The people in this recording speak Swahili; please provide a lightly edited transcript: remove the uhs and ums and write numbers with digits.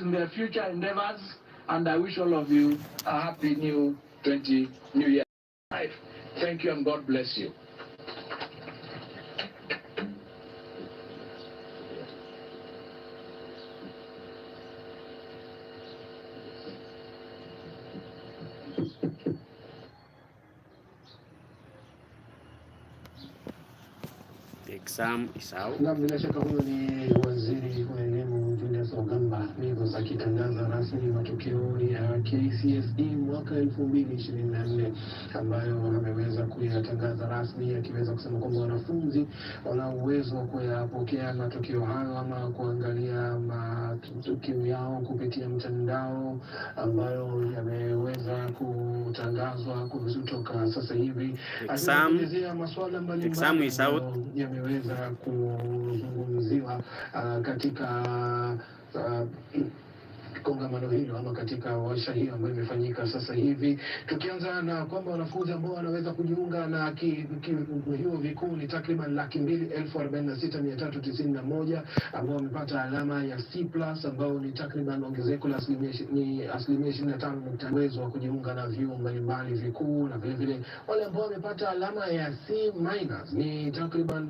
in their future endeavors, and I wish all of you a happy new year life. Thank you and God bless you. Exam Isau. Na bila shaka huyo ni waziri wa elimu Julius Ogamba Migos akitangaza rasmi matokeo ya KCSE mwaka 2024 ambayo ameweza kuyatangaza rasmi, akiweza kusema kwamba wanafunzi wana uwezo wa kuyapokea matokeo hayo ama kuangalia matokeo yao kupitia mtandao ambayo yameweza kutangazwa kutoka sasa hivi. Akielezea masuala mbalimbali yameweza kuzungumziwa katika kongamano hilo ama katika warsha hiyo ambayo imefanyika sasa hivi, tukianza na kwamba wanafunzi ambao wanaweza kujiunga na hiyo vikuu ni takriban 2,046,391 ambao wamepata alama ya C+ ambao ni takriban ongezeko la asilimia 25 uwezo wa kujiunga na vyuo mbalimbali vikuu, na vile vile wale ambao wamepata alama ya C- ni takriban